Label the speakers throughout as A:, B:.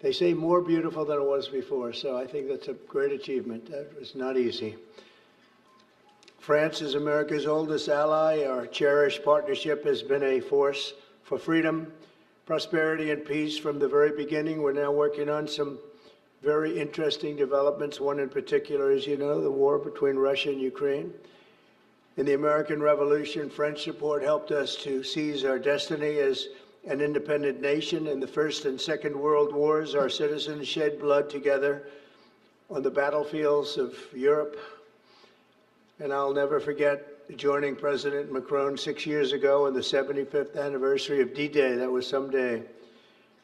A: they say more beautiful than it was before. So I think that's a great achievement. That was not easy. France is America's oldest ally. Our cherished partnership has been a force for freedom, prosperity, and peace from the very beginning. We're now working on some very interesting developments. One in particular, as you know, the war between Russia and Ukraine. In the American Revolution, French support helped us to seize our destiny as an independent nation. In the First and Second World Wars, our citizens shed blood together on the battlefields of Europe. And I'll never forget joining President Macron 6 years ago on the 75th anniversary of D-Day. That was some day.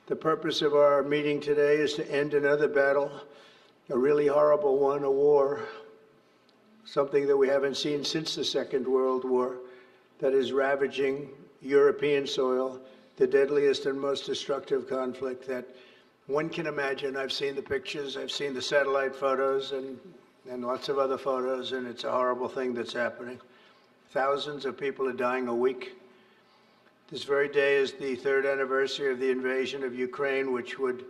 A: The purpose of our meeting today is to end another battle, a really horrible one, a war, something that we haven't seen since the Second World War, that is ravaging European soil, the deadliest and most destructive conflict that one can imagine. I've seen the pictures, I've seen the satellite photos and lots of other photos, and it's a horrible thing that's happening. Thousands of people are dying a week. This very day is the 3rd anniversary of the invasion of Ukraine, which would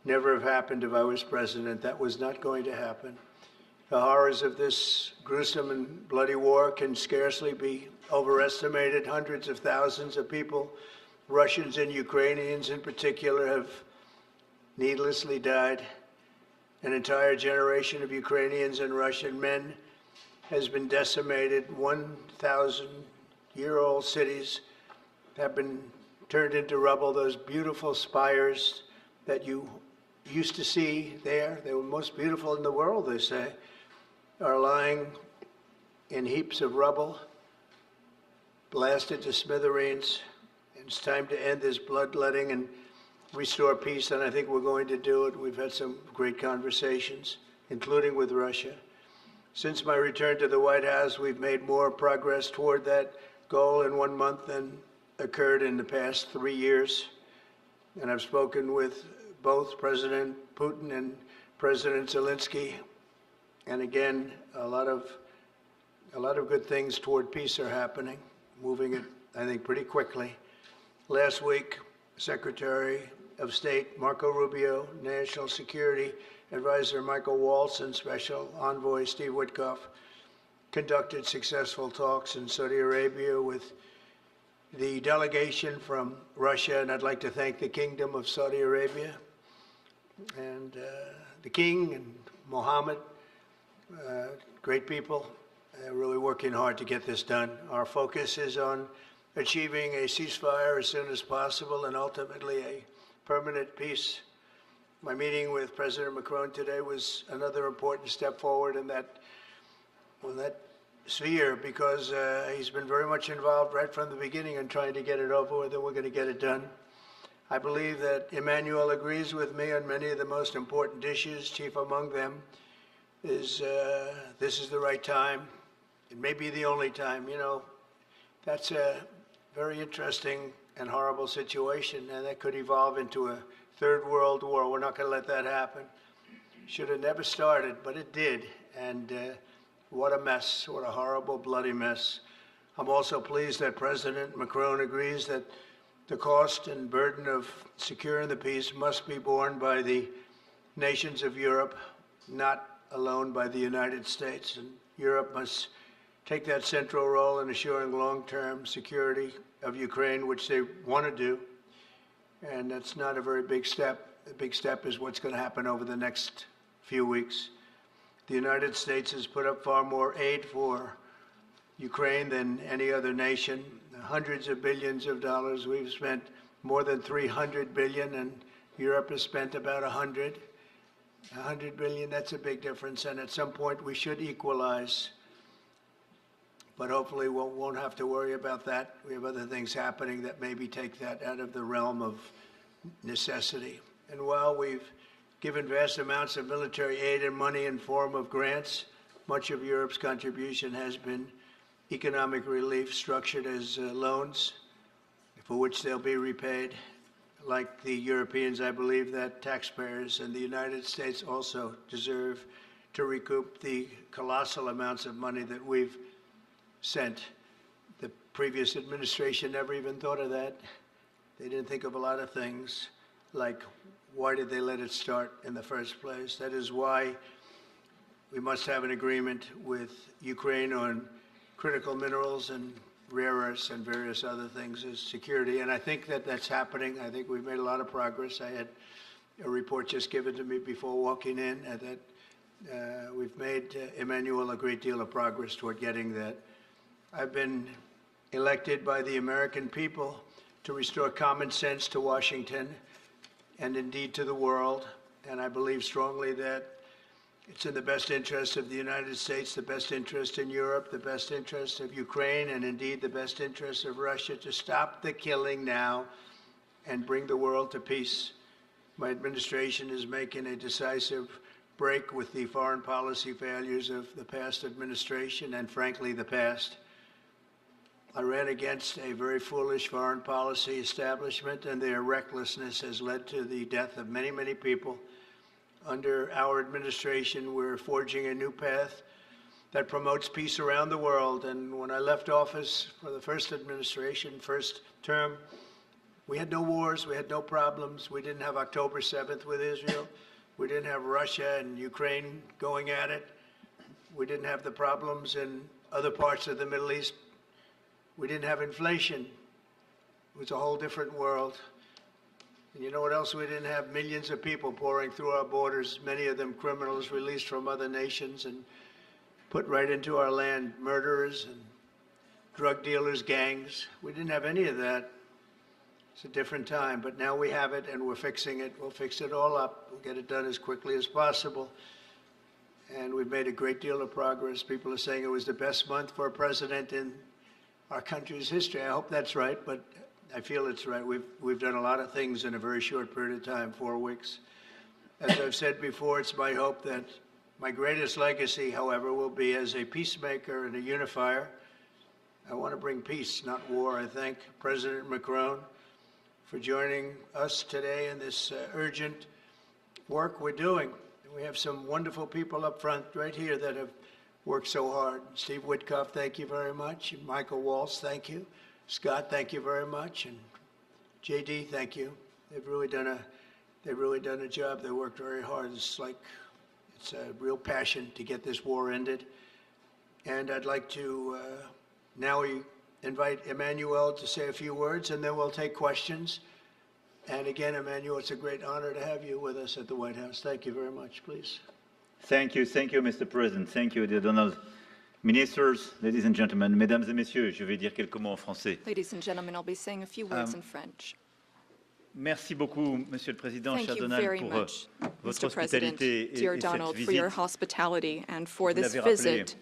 A: never have happened if I was president. That was not going to happen. The horrors of this gruesome and bloody war can scarcely be overestimated. Hundreds of thousands of people, Russians and Ukrainians in particular, have needlessly died. An entire generation of Ukrainians and Russian men has been decimated. 1,000-year-old cities have been turned into rubble. Those beautiful spires that you used to see there, they were most beautiful in the world, they say, are lying in heaps of rubble, blasted to smithereens. It's time to end this bloodletting and restore peace, and I think we're going to do it. We've had some great conversations, including with Russia. Since my return to the White House, we've made more progress toward that goal in 1 month than occurred in the past 3 years. And I've spoken with both President Putin and President Zelensky. And again, a lot of good things toward peace are happening, moving it, I think, pretty quickly. Last week, Secretary of State Marco Rubio, National Security Advisor Michael Waltz, and Special Envoy Steve Witkoff conducted successful talks in Saudi Arabia with the delegation from Russia, and I'd like to thank the Kingdom of Saudi Arabia and the King and Mohammed, great people, really working hard to get this done. Our focus is on achieving a ceasefire as soon as possible and ultimately a permanent peace. My meeting with President Macron today was another important step forward in that sphere, because he's been very much involved right from the beginning in trying to get it over with, and we're going to get it done. I believe that Emmanuel agrees with me on many of the most important issues. Chief among them is this is the right time. It may be the only time. You know, that's a very interesting and horrible situation, and that could evolve into a third world war. We're not going to let that happen. Should have never started, but it did. And what a mess, what a horrible, bloody mess. I'm also pleased that President Macron agrees that the cost and burden of securing the peace must be borne by the nations of Europe, not alone by the United States. And Europe must take that central role in assuring long-term security of Ukraine, which they want to do. And that's not a very big step. The big step is what's going to happen over the next few weeks. The United States has put up far more aid for Ukraine than any other nation. Hundreds of billions of dollars. We've spent more than 300 billion, and Europe has spent about 100 billion. That's a big difference, and at some point we should equalize. But hopefully we won't have to worry about that. We have other things happening that maybe take that out of the realm of necessity. And while we've given vast amounts of military aid and money in form of grants, much of Europe's contribution has been economic relief structured as loans for which they'll be repaid. Like the Europeans, I believe that taxpayers in the United States also deserve to recoup the colossal amounts of money that we've sent. The previous administration never even thought of that. They didn't think of a lot of things, like why did they let it start in the first place? That is why we must have an agreement with Ukraine on critical minerals and rare earths and various other things as security. And I think that that's happening. I think we've made a lot of progress. I had a report just given to me before walking in that we've made, Emmanuel, a great deal of progress toward getting that. I've been elected by the American people to restore common sense to Washington and indeed to the world. And I believe strongly that it's in the best interest of the United States, the best interest in Europe, the best interest of Ukraine, and indeed the best interest of Russia to stop the killing now and bring the world to peace. My administration is making a decisive break with the foreign policy failures of the past administration and, frankly, the past. I ran against a very foolish foreign policy establishment, and their recklessness has led to the death of many, many people. Under our administration, we're forging a new path that promotes peace around the world. And when I left office for the first administration, first term, we had no wars, we had no problems. We didn't have October 7th with Israel. We didn't have Russia and Ukraine going at it. We didn't have the problems in other parts of the Middle East. We didn't have inflation. It was a whole different world. And you know what else we didn't have? Millions of people pouring through our borders, many of them criminals released from other nations and put right into our land, murderers and drug dealers, gangs. We didn't have any of that. It's a different time, but now we have it and we're fixing it. We'll fix it all up. We'll get it done as quickly as possible. And we've made a great deal of progress. People are saying it was the best month for a president in our country's history. I hope that's right, but I feel it's right. We've done a lot of things in a very short period of time, 4 weeks. As I've said before, it's my hope that my greatest legacy, however, will be as a peacemaker and a unifier. I want to bring peace, not war. I thank President Macron for joining us today in this urgent work we're doing. We have some wonderful people up front right here that have worked so hard. Steve Witkoff, thank you very much. And Michael Waltz, thank you. Scott, thank you very much. And JD, thank you. They've really done a job. They worked very hard. It's a real passion to get this war ended. And I'd like to now invite Emmanuel to say a few words, and then we'll take questions. And again, Emmanuel, it's a great honor to have you with us at the White House. Thank you very much, please.
B: Thank you, Mr. President. Thank you, dear Donald. Ministers, ladies and gentlemen, mesdames et messieurs, je vais dire quelques mots en français.
C: Ladies and gentlemen, I'll be saying a few words in French.
B: Merci beaucoup, Monsieur le Président, cher
C: Thank you
B: Donald,
C: very
B: pour
C: much,
B: votre
C: Mr. President,
B: hospitalité
C: dear
B: et
C: Donald,
B: cette
C: for your
B: visite.
C: hospitality and for
B: Vous
C: this
B: l'avez rappelé,
C: visit.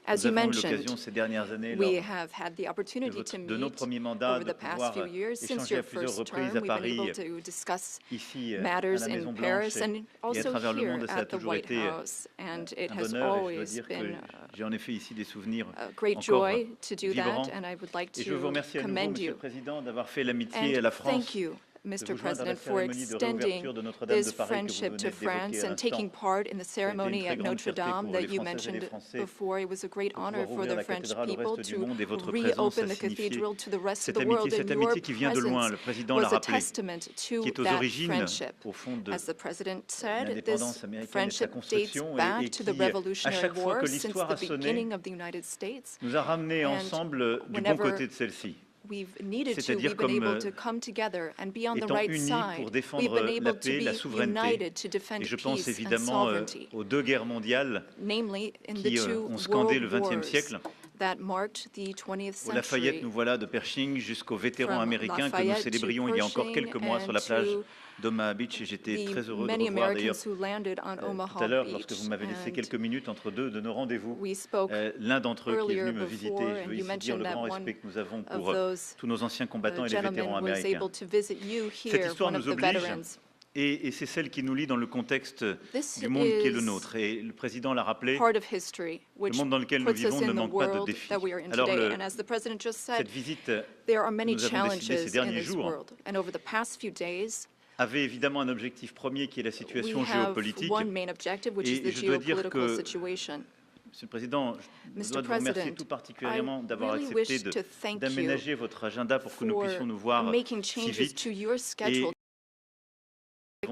C: As
B: nous
C: you
B: avons eu l'occasion
C: mentioned,
B: ces dernières années
C: we
B: lors
C: have had the opportunity to
B: de nos
C: meet
B: premiers mandats
C: over
B: de
C: the past
B: pouvoir
C: few years. Since
B: échanger
C: your
B: à plusieurs
C: first
B: reprises
C: term,
B: à
C: we've been able
B: Paris,
C: to discuss
B: ici
C: matters
B: à la
C: in
B: Maison
C: Paris
B: Blanche
C: and
B: et à
C: also
B: travers le
C: here
B: monde. Ça a
C: at the
B: toujours
C: White
B: été
C: House. And it
B: un
C: has
B: bonheur et je dois
C: always
B: dire que
C: been
B: j'ai en effet ici des souvenirs
C: a great
B: encore
C: joy to do
B: vibrants.
C: that, and I would like
B: Et je veux vous
C: to
B: remercier à nouveau,
C: commend
B: Monsieur le
C: you.
B: Président, d'avoir fait l'amitié à
C: And
B: la France.
C: thank you, Mr.
B: vous joindre à la
C: President, for
B: cérémonie de
C: extending
B: réouverture de Notre-Dame de
C: this
B: Paris que vous
C: friendship
B: venez
C: to
B: d'évoquer
C: France
B: à
C: and taking
B: l'instant.
C: part in the
B: Ça a été une
C: ceremony
B: très
C: at
B: grande
C: Notre
B: fierté
C: Dame
B: pour
C: that
B: les
C: you
B: Françaises et les
C: mentioned
B: Français
C: before. It was a great
B: de
C: honor
B: pouvoir
C: for
B: ouvrir
C: the
B: la
C: French
B: cathédrale au
C: people
B: reste du
C: to
B: monde et votre présence
C: reopen
B: a
C: the
B: signifié
C: cathedral to the rest of
B: cette
C: the world.
B: amitié,
C: And
B: cette
C: your
B: amitié qui vient de loin.
C: presence
B: Le président l'a
C: was a
B: rappelé,
C: testament
B: qui
C: to
B: est aux
C: that
B: origines,
C: friendship.
B: au fond, de
C: As the President said,
B: l'indépendance
C: this
B: américaine et de sa
C: friendship dates
B: construction
C: back
B: et
C: to the
B: qui, à
C: Revolutionary
B: chaque fois
C: War,
B: que
C: since
B: l'histoire a
C: the
B: sonné,
C: beginning of the United States.
B: nous a ramenés
C: And
B: ensemble du bon
C: whenever
B: côté de celle-ci.
C: We've needed to,
B: C'est-à-dire
C: we've been able
B: comme
C: to come together and be on the
B: étant
C: right
B: unis
C: side.
B: pour
C: We've
B: défendre
C: been
B: la
C: able to
B: paix, la
C: be
B: souveraineté.
C: united to defend
B: Et je pense
C: peace and
B: évidemment
C: sovereignty,
B: aux deux guerres mondiales
C: namely in the
B: qui
C: two
B: ont scandé
C: world
B: le XXe
C: wars
B: siècle.
C: that marked the 20th
B: Au Lafayette,
C: century.
B: nous voilà de Pershing jusqu'aux vétérans
C: From
B: américains que nous
C: Lafayette to
B: célébrions il y a encore
C: Pershing
B: quelques mois sur la
C: and
B: plage
C: to
B: d'Omaha Beach. Et j'étais très
C: the
B: heureux de
C: many
B: revoir d'ailleurs
C: Americans who landed on
B: tout à
C: Omaha
B: l'heure, lorsque
C: Beach.
B: vous m'avez laissé
C: And
B: quelques minutes entre deux de nos rendez-vous,
C: we spoke
B: l'un d'entre eux qui est
C: earlier
B: venu me visiter.
C: before,
B: Je
C: and
B: veux
C: you
B: ici dire
C: mentioned
B: le
C: that
B: grand
C: one
B: respect que nous avons
C: of
B: pour
C: those
B: tous nos anciens combattants et les
C: gentlemen
B: vétérans
C: was
B: américains.
C: able to visit you
B: Cette
C: here,
B: histoire
C: one of
B: nous
C: the
B: oblige
C: veterans.
B: et c'est celle qui nous lie dans le contexte
C: This
B: du monde qui est le
C: is
B: nôtre. Et le président l'a rappelé,
C: part of history, which
B: le monde dans lequel nous
C: puts us
B: vivons ne
C: in the
B: manque pas de
C: world
B: défis.
C: that we are in
B: Alors
C: today. And as the President just said,
B: cette visite
C: there are many
B: nous avons décidé ces
C: challenges in
B: derniers
C: this
B: jours
C: world. And over the past few days,
B: avait évidemment un objectif premier qui est la
C: we
B: situation
C: have
B: géopolitique.
C: one main objective, which
B: Et
C: is the
B: je dois dire
C: geopolitical
B: que,
C: situation.
B: Monsieur le Président, je
C: Mr.
B: dois vous remercier
C: President,
B: tout particulièrement
C: I
B: d'avoir
C: really
B: accepté
C: wish to thank you
B: d'aménager votre agenda pour que nous
C: for
B: puissions nous voir
C: making
B: si
C: changes
B: vite.
C: to your schedule.
B: Nous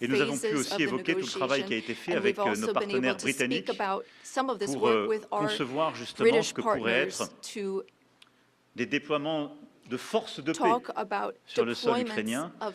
B: Et nous avons pu
C: phases
B: aussi
C: of the
B: évoquer tout le travail qui a été fait
C: negotiation, and
B: avec
C: we've also
B: nos
C: been
B: partenaires
C: able to speak
B: britanniques
C: about some of this
B: pour
C: work with our
B: concevoir justement
C: British
B: ce que pourrait
C: partners
B: être
C: to
B: des déploiements de forces de paix
C: talk about
B: sur le sol
C: deployments
B: ukrainien.
C: of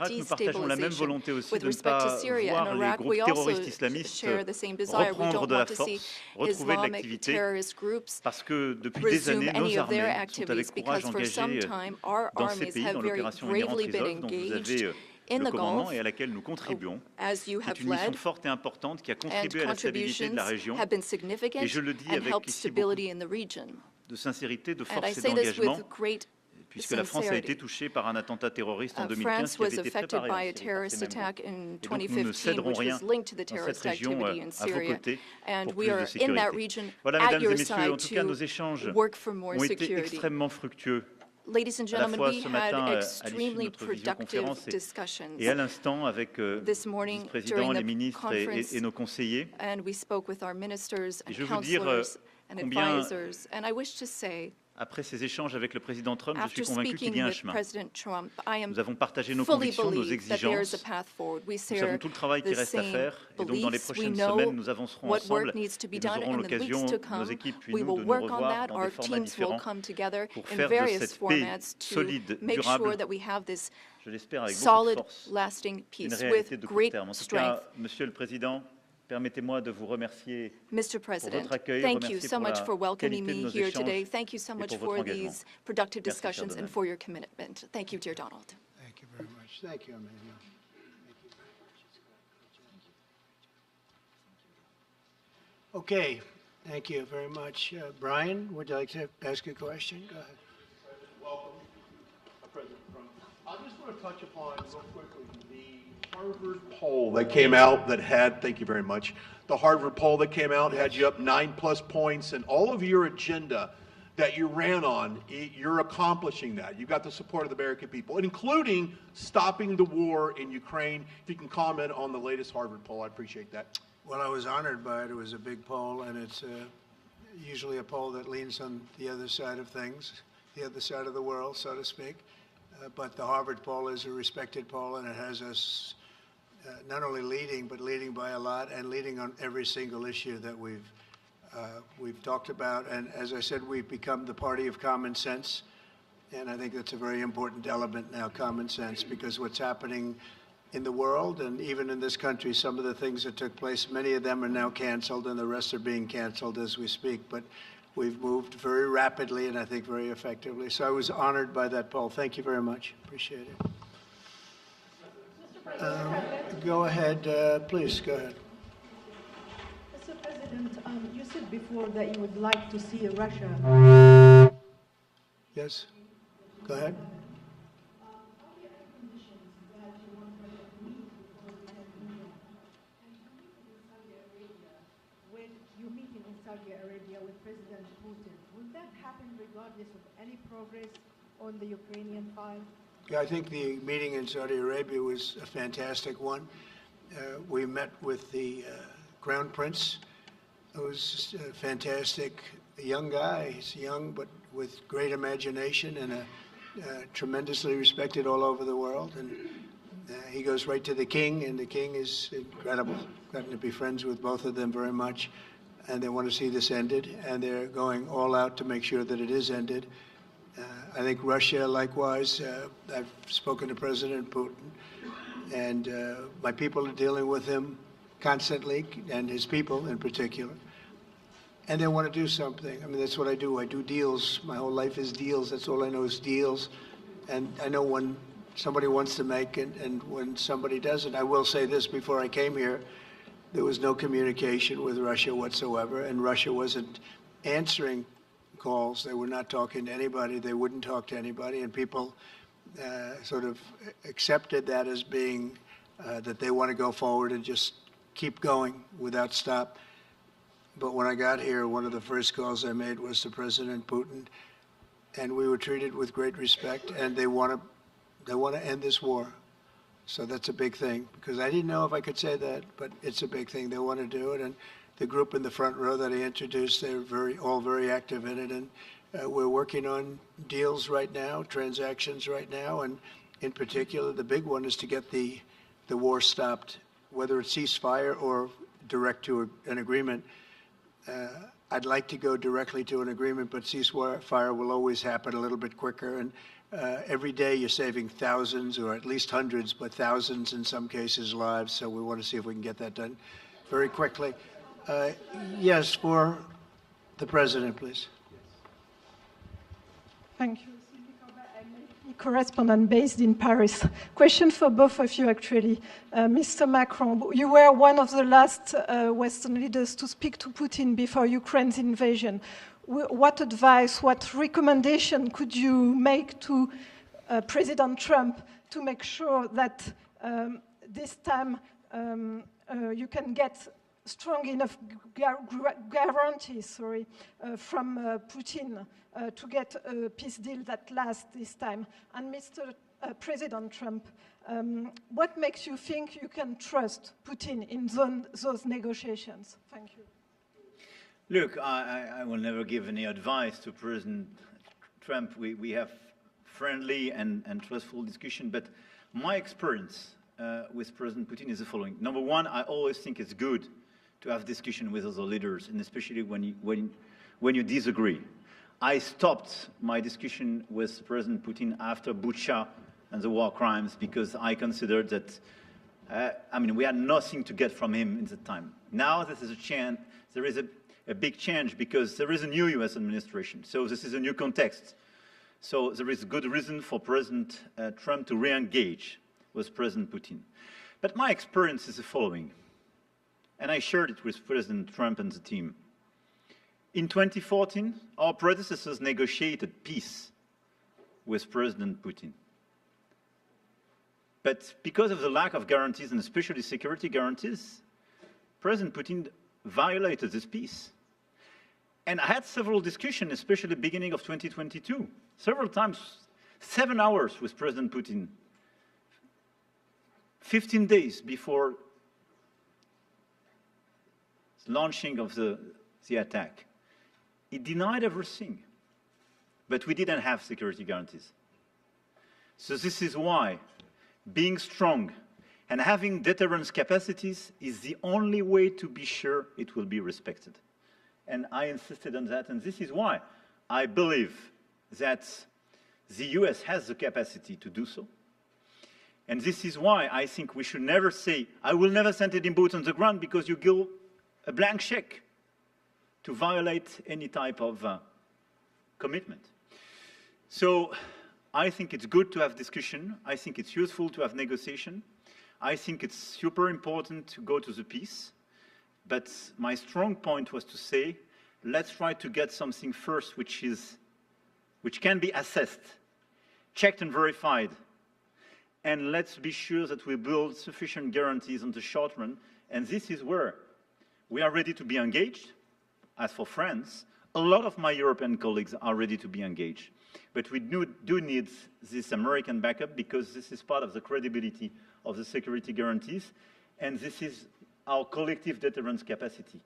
B: Irak, nous partageons la même
C: destabilization.
B: volonté aussi
C: With
B: de ne
C: respect to
B: pas
C: Syria and
B: voir les
C: Iraq,
B: groupes
C: we also
B: terroristes islamistes
C: share the same desire. We
B: reprendre
C: don't
B: de la
C: want to see
B: force, retrouver de
C: Islamic
B: l'activité,
C: terrorist groups
B: parce que depuis des
C: resume
B: années,
C: any
B: nos
C: of their
B: armées sont avec
C: activities
B: courage
C: because for some
B: engagées
C: time our
B: dans ces
C: armies
B: pays,
C: have
B: dans
C: very
B: l'opération
C: bravely been
B: Inherent Resolve, dont vous
C: engaged
B: avez
C: in
B: le
C: the
B: commandement
C: Gulf,
B: et à laquelle nous contribuons,
C: as you
B: qui est
C: have
B: une mission
C: led,
B: forte et importante qui a
C: and
B: contribué à la stabilité de
C: contributions
B: la région.
C: have been
B: Et
C: significant
B: je le dis
C: and
B: avec
C: helped
B: ici beaucoup
C: stability in the region.
B: de sincérité, de
C: And I
B: force et
C: say this
B: d'engagement,
C: with great
B: puisque la France a été
C: sincerity.
B: touchée par un attentat terroriste en 2015
C: France
B: qui
C: was
B: avait été
C: affected
B: préparé
C: by
B: en
C: a
B: Syrie par
C: terrorist
B: ces mêmes
C: attack
B: groupes.
C: in
B: Et donc nous ne
C: 2015,
B: céderons
C: which
B: rien
C: was linked to the
B: dans cette
C: terrorist
B: région
C: activity in
B: à vos
C: Syria.
B: côtés
C: And
B: pour
C: we
B: plus
C: are
B: de
C: in that
B: sécurité.
C: region
B: Voilà,
C: at
B: mesdames et
C: your
B: messieurs, en
C: side
B: tout cas, nos
C: to
B: échanges
C: work for more
B: ont été
C: security.
B: extrêmement fructueux.
C: Ladies and
B: À la
C: gentlemen,
B: fois
C: we
B: ce
C: had
B: matin à l'issue de
C: extremely
B: notre
C: productive
B: visioconférence
C: discussions
B: et à l'instant avec
C: this
B: le
C: morning
B: vice-président,
C: during
B: les
C: the
B: ministres
C: conference,
B: et nos conseillers.
C: and we spoke with our ministers
B: Et
C: and
B: je veux dire
C: counselors and
B: combien,
C: advisors. And I wish to say,
B: après ces échanges avec le président Trump, je suis
C: after
B: convaincu qu'il
C: speaking
B: y a un
C: with
B: chemin.
C: President Trump, I am
B: Nous avons partagé nos
C: fully
B: convictions, nos
C: believe that there is a
B: exigences.
C: path forward. We
B: Nous savons
C: share
B: tout le travail qui
C: the
B: reste à
C: same
B: faire. Et donc, dans les
C: beliefs. We
B: prochaines
C: know
B: semaines, nous avancerons
C: what
B: ensemble.
C: work needs to be
B: Et nous
C: done,
B: aurons
C: and in the weeks
B: l'occasion,
C: to
B: nos
C: come,
B: équipes puis
C: we
B: nous,
C: will
B: de nous
C: work on
B: revoir
C: that.
B: dans
C: Our
B: des formats
C: teams will
B: différents
C: come together
B: pour
C: in
B: faire de
C: various
B: cette paix
C: formats to
B: solide,
C: make
B: durable,
C: sure that we have this
B: je l'espère avec beaucoup
C: solid,
B: de force,
C: lasting
B: une
C: peace
B: réalité
C: with
B: de court
C: great
B: terme. En tout
C: strength.
B: cas, Monsieur le Président, permettez-moi de vous remercier
C: Mr.
B: pour
C: President,
B: votre accueil,
C: thank you
B: remercier
C: so
B: pour
C: much
B: la
C: for welcoming
B: qualité de
C: me
B: nos
C: here
B: échanges
C: today. Thank you so
B: et
C: much
B: pour
C: for
B: votre engagement.
C: these productive
B: Merci, cher
C: discussions and
B: Donald.
C: for your commitment. Thank you, dear Donald.
A: Thank you very much. Thank you, Emmanuel. Okay, thank you very much. Brian, would you like to ask a question? Go ahead.
D: Welcome, President Trump. I just want to touch upon real quickly the Harvard poll that came out that had, thank you very much, the Harvard poll that came out had you up 9+ points, and all of your agenda that you ran on, you're accomplishing that. You got the support of the American people, including stopping the war in Ukraine. If you can comment on the latest Harvard poll, I appreciate that.
A: Well, I was honored by it. It was a big poll, and it's usually a poll that leans on the other side of things, the other side of the world, so to speak. But the Harvard poll is a respected poll, and it has us not only leading, but leading by a lot, and leading on every single issue that we've talked about. And as I said, we've become the party of common sense, and I think that's a very important element now, common sense, because what's happening in the world and even in this country, some of the things that took place, many of them are now canceled, and the rest are being canceled as we speak. But we've moved very rapidly and I think very effectively. So I was honored by that poll. Thank you very much. Appreciate it. Go ahead, please, go ahead.
E: Mr. President, you said before that you would like to see Russia.
A: Yes, go ahead.
E: When you're meeting in Saudi Arabia with President Putin, will that happen regardless of any progress on the Ukrainian file?
A: Yeah, I think the meeting in Saudi Arabia was a fantastic one. We met with the Crown Prince, who's a fantastic young guy. He's young, but with great imagination and tremendously respected all over the world. And he goes right to the king, and the king is incredible. Gotten to be friends with both of them very much, and they want to see this ended, and they're going all out to make sure that it is ended. I think Russia, likewise, I've spoken to President Putin, and my people are dealing with him constantly, and his people in particular. And they want to do something. I mean, that's what I do. I do deals. My whole life is deals. That's all I know is deals. And I know when somebody wants to make it and when somebody doesn't. I will say this, before I came here, there was no communication with Russia whatsoever, and Russia wasn't answering calls. They were not talking to anybody. They wouldn't talk to anybody, and people sort of accepted that as being that they want to go forward and just keep going without stop. But when I got here, one of the first calls I made was to President Putin, and we were treated with great respect, and they want to end this war. So that's a big thing, because I didn't know if I could say that, but it's a big thing. They want to do it, and the group in the front row that I introduced, they're all very active in it, and we're working on deals right now, transactions right now, and in particular, the big one is to get the war stopped, whether it's ceasefire or direct to an agreement. I'd like to go directly to an agreement, but ceasefire will always happen a little bit quicker, and every day you're saving thousands, or at least hundreds, but thousands in some cases lives, so we want to see if we can get that done very quickly. Yes, for the President, please.
E: Thank you. Correspondent based in Paris. Question for both of you, actually. Mr. Macron, you were one of the last Western leaders to speak to Putin before Ukraine's invasion.
F: what advice, what recommendation could you make to President Trump to make sure that this time you can get strong enough guarantees from Putin to get a peace deal that lasts this time? And Mr. President Trump, what makes you think you can trust Putin in those negotiations? Thank you.
B: Look, I will never give any advice to President Trump. We have friendly and trustful discussion, but my experience with President Putin is the following. Number one, I always think it's good to have discussion with other leaders, and especially when you disagree. I stopped my discussion with President Putin after Bucha and the war crimes because I considered that, we had nothing to get from him in the time. Now there is a big change because there is a new US administration. So this is a new context. So there is good reason for President Trump to re-engage with President Putin. But my experience is the following, and I shared it with President Trump and the team. In 2014, our predecessors negotiated peace with President Putin. But because of the lack of guarantees, and especially security guarantees, President Putin violated this peace. And I had several discussions, especially at the beginning of 2022, several times, 7 hours with President Putin, 15 days before the launching of the attack. He denied everything, but we didn't have security guarantees. So this is why being strong and having deterrence capacities is the only way to be sure it will be respected. And I insisted on that, and this is why I believe that the US has the capacity to do so. And this is why I think we should never say, I will never send any boots on the ground, because you give a blank check to violate any type of commitment. So I think it's good to have discussion. I think it's useful to have negotiation. I think it's super important to go to the peace. But my strong point was to say, let's try to get something first which can be assessed, checked and verified. And let's be sure that we build sufficient guarantees on the short run. And this is where we are ready to be engaged. As for France, a lot of my European colleagues are ready to be engaged. But we do need this American backup, because this is part of the credibility of the security guarantees. And this is our collective deterrence capacity.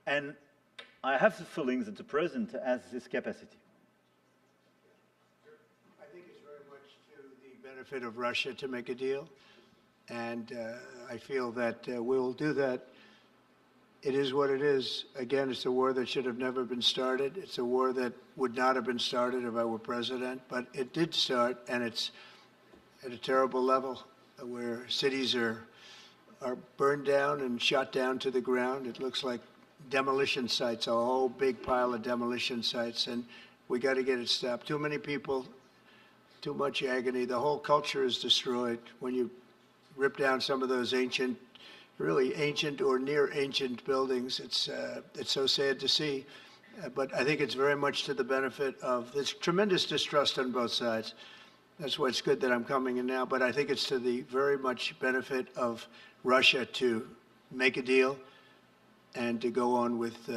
B: And I have the feeling that the President has this capacity.
A: I think it's very much to the benefit of Russia to make a deal. And I feel that we'll do that. It is what it is. Again, it's a war that should have never been started. It's a war that would not have been started if I were president. But it did start, and it's at a terrible level where cities are burned down and shot down to the ground. It looks like demolition sites, a whole big pile of demolition sites, and we got to get it stopped. Too many people, too much agony. The whole culture is destroyed when you rip down some of those ancient, really ancient or near ancient buildings. It's so sad to see, but I think it's very much to the benefit of this tremendous distrust on both sides. That's why it's good that I'm coming in now, but I think it's to the very much benefit of Russia to make a deal and to go on with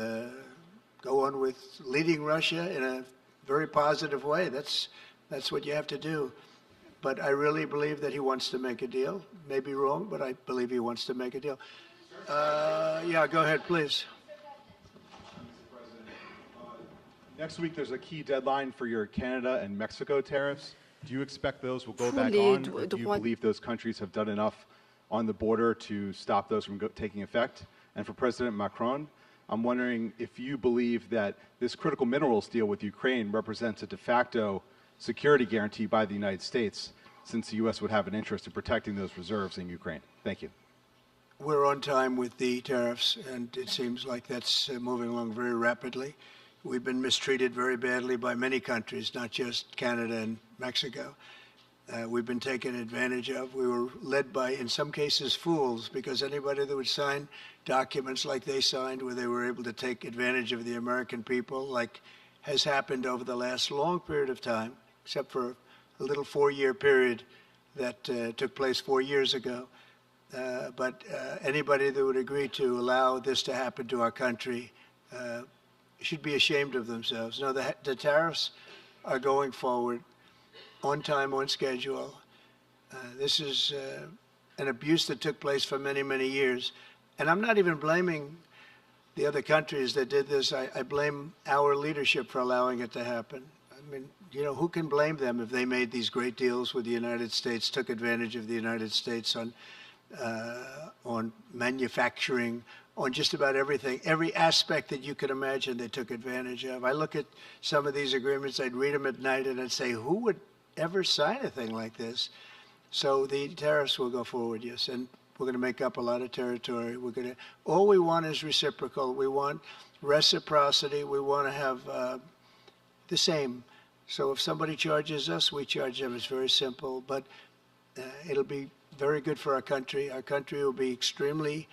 A: leading Russia in a very positive way. That's what you have to do. But I really believe that he wants to make a deal. Maybe wrong, but I believe he wants to make a deal. Yeah, go ahead, please.
G: Next week, there's a key deadline for your Canada and Mexico tariffs. Do you expect those will go back on, or do you believe those countries have done enough on the border to stop those from taking effect? And for President Macron, I'm wondering if you believe that this critical minerals deal with Ukraine represents a de facto security guarantee by the United States, since the U.S. would have an interest in protecting those reserves in Ukraine. Thank you.
A: We're on time with the tariffs, and it seems like that's moving along very rapidly. We've been mistreated very badly by many countries, not just Canada and Mexico. We've been taken advantage of. We were led by, in some cases, fools, because anybody that would sign documents like they signed, where they were able to take advantage of the American people, like has happened over the last long period of time, except for a little 4-year period that took place 4 years ago. But anybody that would agree to allow this to happen to our country should be ashamed of themselves. No, the tariffs are going forward on time, on schedule. This is an abuse that took place for many, many years. And I'm not even blaming the other countries that did this. I blame our leadership for allowing it to happen. I mean, you know, who can blame them if they made these great deals with the United States, took advantage of the United States on manufacturing, on just about everything, every aspect that you could imagine they took advantage of. I look at some of these agreements, I'd read them at night, and I'd say, who would ever sign a thing like this? So the tariffs will go forward, yes, and we're going to make up a lot of territory. All we want is reciprocal. We want reciprocity. We want to have the same. So if somebody charges us, we charge them. It's very simple, but it'll be very good for our country. Our country will be extremely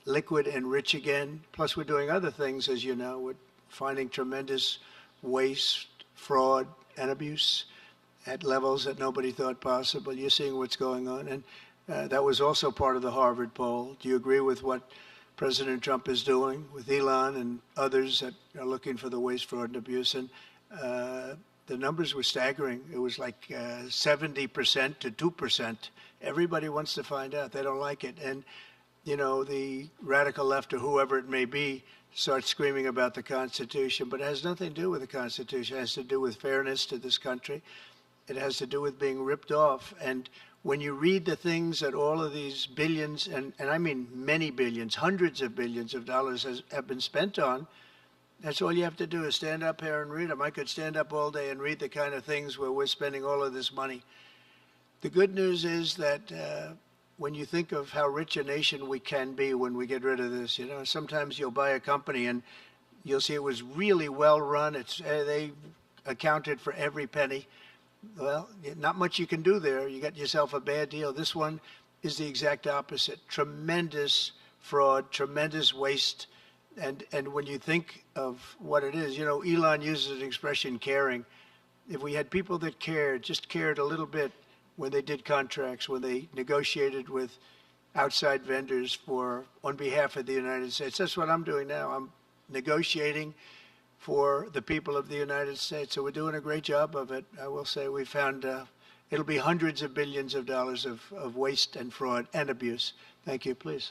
A: liquid and rich again. Plus, we're doing other things, as you know. We're finding tremendous waste, fraud, and abuse at levels that nobody thought possible. You're seeing what's going on. And that was also part of the Harvard poll. Do you agree with what President Trump is doing with Elon and others that are looking for the waste, fraud, and abuse? And the numbers were staggering. It was like 70% to 2%. Everybody wants to find out. They don't like it. And, you know, the radical left or whoever it may be starts screaming about the Constitution, but it has nothing to do with the Constitution. It has to do with fairness to this country. It has to do with being ripped off. And when you read the things that all of these billions, and I mean many billions, hundreds of billions of dollars have been spent on, that's all you have to do is stand up here and read them. I could stand up all day and read the kind of things where we're spending all of this money. The good news is that when you think of how rich a nation we can be when we get rid of this, you know, sometimes you'll buy a company and you'll see it was really well run. They accounted for every penny. Well, not much you can do there. You got yourself a bad deal. This one is the exact opposite. Tremendous fraud, tremendous waste. And when you think of what it is, you know, Elon uses an expression, caring. If we had people that cared, just cared a little bit when they did contracts, when they negotiated with outside vendors on behalf of the United States. That's what I'm doing now. I'm negotiating for the people of the United States. So we're doing a great job of it. I will say we found it'll be hundreds of billions of dollars of waste and fraud and abuse. Thank you. Please.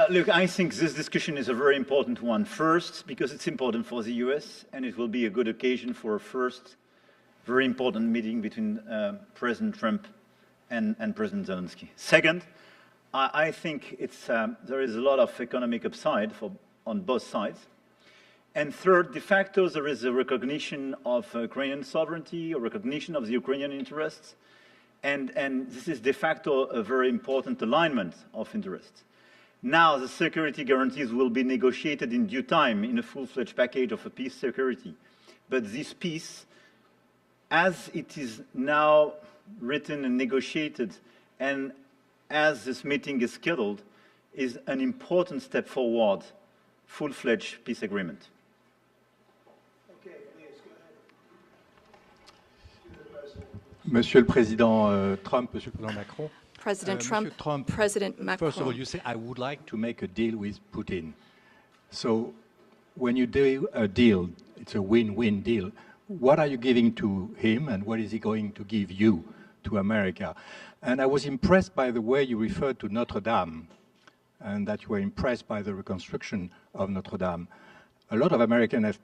B: Look, I think this discussion is a very important one. First, because it's important for the US, and it will be a good occasion for a first very important meeting between President Trump and President Zelensky. Second, I think there is a lot of economic upside on both sides. And third, de facto, there is a recognition of Ukrainian sovereignty, a recognition of the Ukrainian interests, and this is de facto a very important alignment of interests. Now, the security guarantees will be negotiated in due time in a full-fledged package of a peace security. But this peace, as it is now written and negotiated, and as this meeting is scheduled, is an important step forward, full-fledged peace agreement.
H: Monsieur le Président Trump, Monsieur le Président Macron.
C: President Trump, President Macron.
H: First of all, you say, I would like to make a deal with Putin. So when you do a deal, it's a win-win deal. What are you giving to him and what is he going to give you, to America? And I was impressed by the way you referred to Notre Dame and that you were impressed by the reconstruction of Notre Dame. A lot of Americans have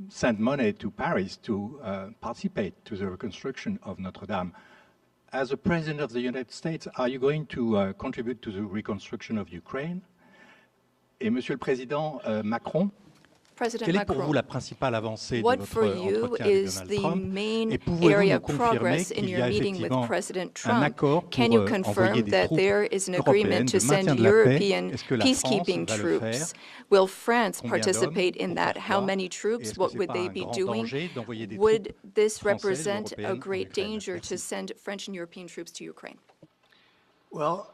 H: sent money to Paris to participate to the reconstruction of Notre Dame. As a President of the United States, are you going to contribute to the reconstruction of Ukraine? Et Monsieur le Président Macron, quelle est pour vous la principale avancée de votre entretien avec Donald Trump? Et pouvez-vous nous confirmer qu'il y a effectivement un accord pour envoyer des troupes européennes de maintien de la paix? Est-ce que la France va le faire?
C: Will France participate in that? How many troops? What would they be doing? Would this represent a great danger to send French and European troops to Ukraine?
A: Well,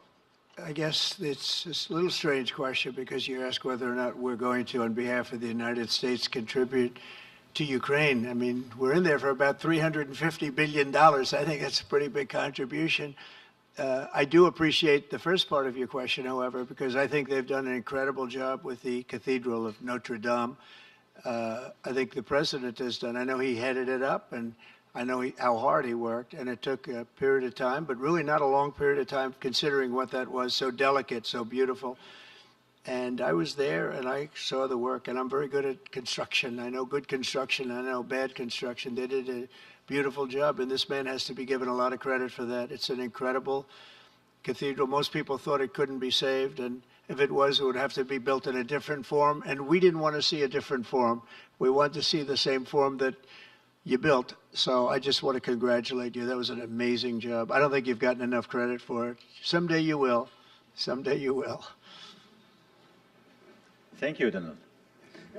A: I guess it's a little strange question because you ask whether or not we're going to, on behalf of the United States, contribute to Ukraine. I mean, we're in there for about $350 billion. I think that's a pretty big contribution. I do appreciate the first part of your question, however, because I think they've done an incredible job with the Cathedral of Notre Dame. I think the president has done. I know he headed it up, and I know how hard he worked, and it took a period of time, but really not a long period of time considering what that was, so delicate, so beautiful. And I was there, and I saw the work, and I'm very good at construction. I know good construction, I know bad construction. They did a beautiful job, and this man has to be given a lot of credit for that. It's an incredible cathedral. Most people thought it couldn't be saved, and if it was, it would have to be built in a different form, and we didn't want to see a different form. We wanted to see the same form that you built. So I just want to congratulate you. That was an amazing job. I don't think you've gotten enough credit for it. Someday you will. Someday you will.
B: Thank you, Donald.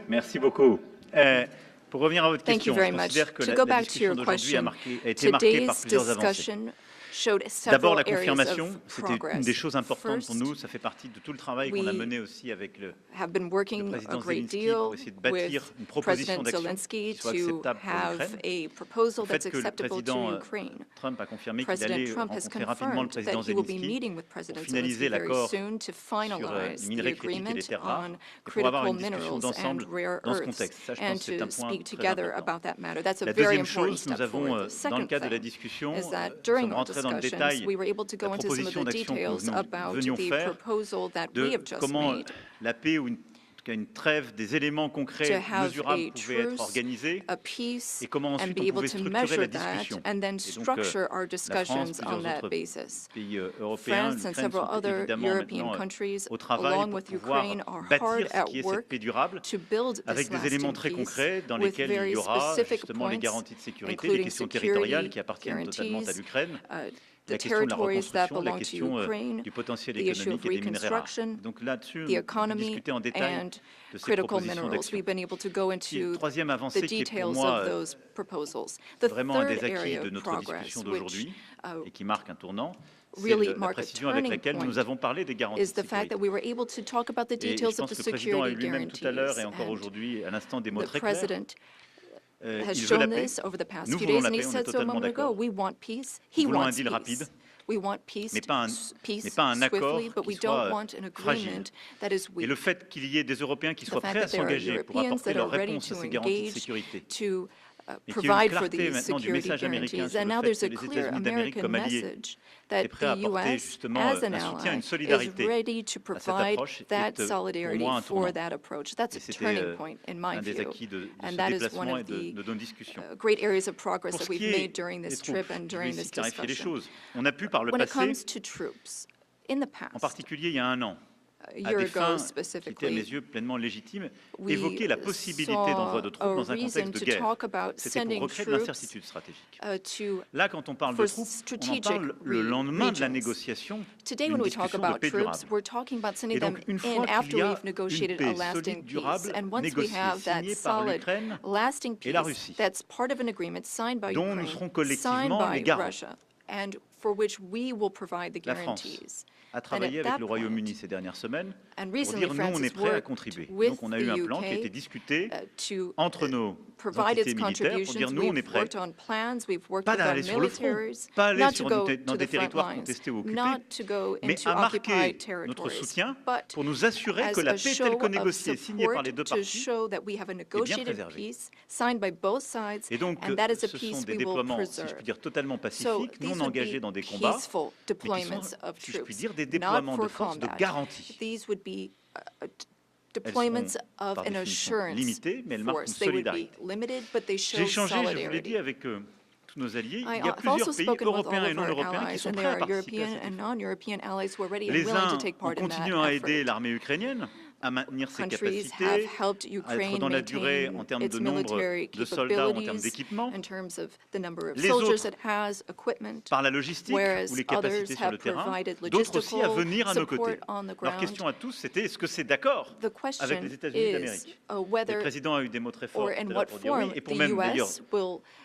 B: Merci beaucoup. Pour revenir à votre question, je considère que la discussion d'aujourd'hui a été marquée par plusieurs avancées. D'abord, la confirmation, c'était une des choses importantes pour nous. Ça fait partie de tout le travail qu'on a mené aussi avec le président Zelensky pour essayer de bâtir une proposition d'action qui soit acceptable pour l'Ukraine. Le fait que le président Trump a confirmé qu'il allait rencontrer rapidement le président Zelensky pour finaliser l'accord sur les minerais critiques et les terres rares, et pour avoir une discussion d'ensemble dans ce contexte. Ça, je pense que c'est un point très important. La deuxième chose, nous avons, dans le cadre de la discussion, nous sommes rentrés dans le détail la proposition d'action que nous venions faire, de comment la paix ou une trêve, des éléments concrets, mesurables pouvaient être organisés et comment ensuite on pouvait structurer la discussion. Et donc la France, plusieurs autres pays européens, l'Ukraine sont évidemment maintenant au travail pour pouvoir bâtir ce qui est cette paix durable avec des éléments très concrets dans lesquels il y aura justement les garanties de sécurité, les questions territoriales qui appartiennent totalement à l'Ukraine, la question de la reconstruction, la question du potentiel économique et des minerais rares. Donc là-dessus, on a discuté en détail de ces propositions d'action. Et troisième avancée qui est pour moi vraiment un des acquis de notre discussion d'aujourd'hui et qui marque un tournant, c'est la précision avec laquelle nous avons parlé des garanties de sécurité. Et je pense que le président a eu lui-même tout à l'heure et encore aujourd'hui à l'instant des mots très clairs. Il veut la paix. Nous voulons la paix, on est totalement d'accord. Nous voulons un deal rapide, mais pas un accord qui soit fragile. Et le fait qu'il y ait des Européens qui soient prêts à s'engager pour apporter leur réponse à ces garanties de sécurité, et qu'il y ait une clarté maintenant du message américain sur le fait que les États-Unis d'Amérique comme alliés est prêt à apporter justement un soutien, une solidarité à cette approche, est pour moi un tournant. Et c'était un des acquis de ce déplacement et de nos discussions. Pour ce qui est des troupes, je vais ici clarifier les choses. On a pu par le passé, en particulier il y a un an, à des fins qui étaient à mes yeux pleinement légitimes, évoquer la possibilité d'envoi de troupes dans un contexte de guerre. C'était pour recréer de l'incertitude stratégique. Là, quand on parle de troupes, on en parle le lendemain de la négociation d'une discussion de paix durable. Et donc, une fois qu'il y a une paix solide, durable, négociée, signée par l'Ukraine et la Russie, dont nous serons collectivement les garants. La France a travaillé avec le Royaume-Uni ces dernières semaines pour dire nous, on est prêts à contribuer. Donc on a eu un plan qui a été discuté entre nos entités militaires pour dire nous, on est prêts, pas d'aller sur le front, pas aller dans des territoires contestés ou occupés, mais à marquer notre soutien pour nous assurer que la paix telle que négociée, signée par les deux parties, est bien préservée. Et donc ce sont des déploiements, si je puis dire, totalement pacifiques, non engagés dans des combats, mais qui sont, si je puis dire, des déploiements de force de garantie. Elles sont par définition limitées, mais elles marquent une solidarité. J'ai échangé, je vous l'ai dit, avec tous nos alliés. Il y a plusieurs pays européens et non européens qui sont prêts à participer à cet effort. Les uns ont continué à aider l'armée ukrainienne à maintenir ses capacités, à être dans la durée en termes de nombre de soldats ou en termes d'équipement. Les autres, par la logistique ou les capacités sur le terrain, d'autres aussi à venir à nos côtés. Leur question à tous, c'était est-ce que c'est d'accord avec les États-Unis d'Amérique? Le président a eu des mots très forts pour dire oui, et pour même d'ailleurs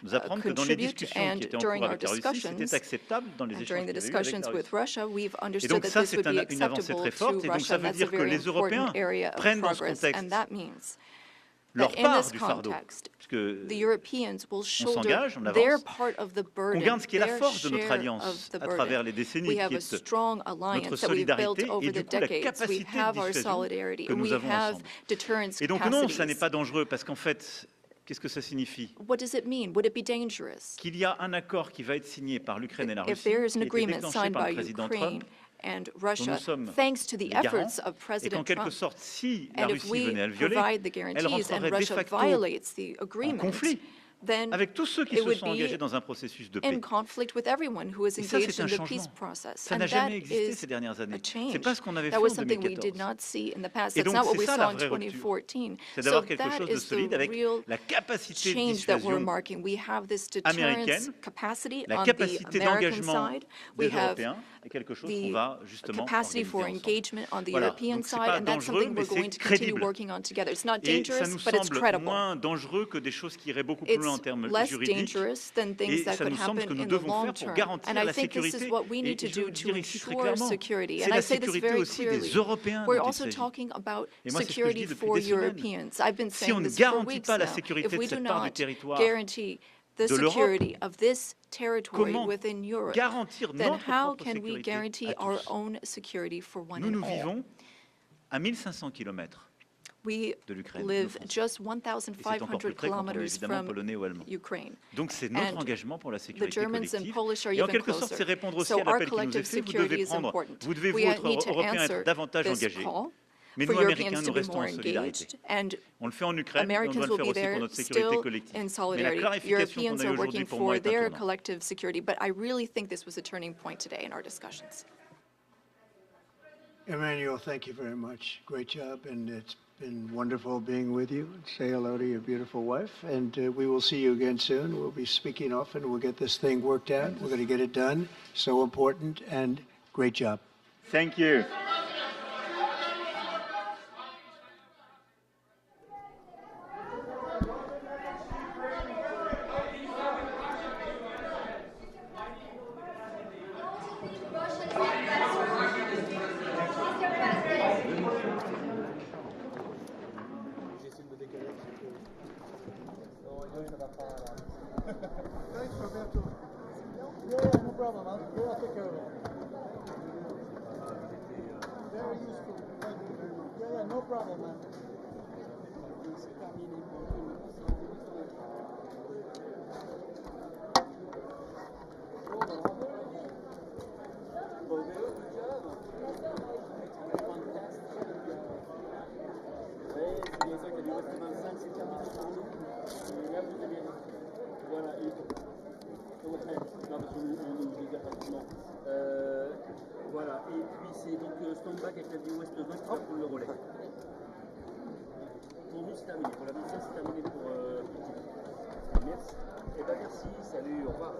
B: nous apprendre que dans les discussions qui étaient en cours avec la Russie, c'était acceptable dans les échanges qu'il y avait eu avec la Russie. Et donc ça, c'est une avancée très forte, et donc ça veut dire que les Européens prennent dans ce contexte leur
C: that in
B: part
C: this
B: du fardeau,
C: context,
B: puisque
C: the Europeans will shoulder
B: s'engage, on
C: their
B: avance,
C: part of the
B: qu'on
C: burden,
B: garde ce qui est la
C: their
B: force de notre
C: share
B: alliance
C: of the
B: à travers
C: burden.
B: les décennies,
C: We
B: qui
C: have a
B: est
C: strong
B: notre
C: alliance that we've built
B: solidarité
C: over
B: et
C: the
B: du coup la
C: decades. We
B: capacité
C: have
B: de
C: our
B: dissuasion
C: solidarity
B: que
C: and
B: nous
C: we
B: avons
C: have
B: ensemble.
C: deterrence
B: Et donc non, ça n'est
C: capacities.
B: pas dangereux parce qu'en fait, qu'est-ce que ça signifie?
C: What does it mean? Would it be dangerous?
B: Qu'il y a un accord qui va être signé par l'Ukraine et la
C: If
B: Russie,
C: there is
B: qui
C: an
B: a été
C: agreement
B: déclenché
C: signed
B: par
C: by
B: le président
C: Ukraine
B: Trump,
C: and
B: dont nous
C: Russia,
B: sommes
C: thanks to the
B: les garants,
C: efforts of
B: et qu'en
C: President
B: quelque
C: Trump,
B: sorte, si la
C: and if
B: Russie
C: we
B: venait à le violer,
C: provide the
B: elle
C: guarantees and
B: rentrerait de
C: Russia
B: facto
C: violates the
B: en
C: agreement,
B: conflit
C: then
B: avec tous ceux qui
C: it
B: se
C: would
B: sont
C: be
B: engagés dans un processus de
C: in
B: paix.
C: conflict with everyone who is
B: Et ça,
C: engaged
B: c'est
C: in
B: un
C: the peace
B: changement.
C: process.
B: Ça
C: And
B: n'a
C: that
B: jamais existé
C: is
B: ces dernières années.
C: a change.
B: C'est pas ce qu'on avait
C: That
B: fait
C: was
B: en
C: something we did
B: 2014.
C: not see in the past.
B: Et
C: That's
B: donc,
C: not what
B: c'est
C: we
B: ça
C: saw
B: la
C: in
B: vraie rupture.
C: 2014.
B: C'est
C: So
B: d'avoir quelque
C: that
B: chose de
C: is
B: solide
C: the
B: avec
C: real
B: la capacité de
C: change that we're
B: dissuasion
C: marking. We have this
B: américaine,
C: deterrence capacity
B: la
C: on the
B: capacité
C: American
B: d'engagement
C: side.
B: des
C: We have
B: Européens est quelque chose qu'on
C: the
B: va justement
C: capacity
B: organiser
C: for
B: ensemble.
C: engagement on the
B: Voilà.
C: European
B: Donc, c'est
C: side,
B: pas
C: and that's
B: dangereux,
C: something
B: mais
C: we're going
B: c'est
C: to continue
B: crédible.
C: working on together. It's not
B: Et ça
C: dangerous,
B: nous
C: but it's
B: semble
C: credible.
B: moins dangereux que des choses qui iraient beaucoup plus loin en
C: It's
B: termes
C: less
B: juridiques.
C: dangerous than things
B: Et
C: that
B: ça
C: could
B: nous semble ce
C: happen
B: que nous
C: in the
B: devons
C: long
B: faire pour
C: term.
B: garantir
C: And I
B: la
C: think this
B: sécurité.
C: is what we
B: Et
C: need to
B: je veux
C: do
B: le
C: to
B: dire ici très
C: ensure
B: clairement.
C: security.
B: C'est
C: And
B: la
C: I say this
B: sécurité
C: very
B: aussi
C: clearly.
B: des Européens
C: We're
B: dont il
C: also
B: s'agit.
C: talking about
B: Et moi, c'est ce que je
C: security
B: dis depuis
C: for
B: des semaines.
C: Europeans. I've been
B: Si on
C: saying
B: ne
C: this for
B: garantit
C: weeks
B: pas la
C: now.
B: sécurité
C: If
B: de
C: we do
B: cette part du
C: not
B: territoire
C: guarantee the
B: de l'Europe,
C: security of this territory
B: comment
C: within Europe,
B: garantir
C: then
B: notre
C: how
B: propre
C: can we
B: sécurité
C: guarantee
B: à
C: our
B: tous?
C: own security for one
B: Nous,
C: and
B: nous
C: all?
B: vivons à 1500 km
C: We
B: de l'Ukraine,
C: live
B: nous, Français.
C: just
B: Et c'est encore
C: 1,500
B: plus près quand on est
C: kilometers
B: évidemment
C: from
B: polonais ou allemand.
C: Ukraine.
B: Donc c'est notre
C: And
B: engagement pour la
C: The
B: sécurité
C: Germans and
B: collective.
C: Polish are
B: Et en
C: even
B: quelque sorte,
C: closer.
B: c'est répondre aussi
C: So
B: à
C: our
B: l'appel qui nous est
C: collective
B: fait. Vous
C: security
B: devez
C: is
B: prendre,
C: important.
B: vous devez,
C: We
B: vous, autres
C: need to
B: Européens,
C: answer
B: être davantage
C: this
B: engagés.
C: call
B: Mais
C: for
B: nous, Américains,
C: Europeans
B: nous
C: to be
B: restons
C: more
B: en solidarité.
C: engaged, and
B: On le fait en Ukraine, mais on
C: Americans
B: doit le
C: will
B: faire
C: be
B: aussi pour
C: there
B: notre sécurité
C: still
B: collective.
C: in
B: Mais la
C: solidarity.
B: clarification qu'on
C: Europeans
B: a eu
C: are
B: aujourd'hui
C: working
B: pour moi
C: for
B: est un
C: their
B: tournant.
C: collective security, but I really think this was a turning point today in our discussions.
A: Emmanuel, thank you very much. Great job, and it's been wonderful being with you. Say hello to your beautiful wife, and we will see you again soon. We'll be speaking often. We'll get this thing worked out. We're going to get it done. So important, and great job.
B: Thank you.
I: Thanks, Roberto. Yeah, no problem, man. Yeah, I'll take care of it. Very useful. Thank you very much. Yeah, no problem, man.
J: Voilà, et puis c'est donc stand-back avec la vie Ouest 20 qui va prendre le relais. Pour nous, c'est terminé. Pour la mission, c'est terminé pour. Merci. Eh ben merci, salut, au revoir.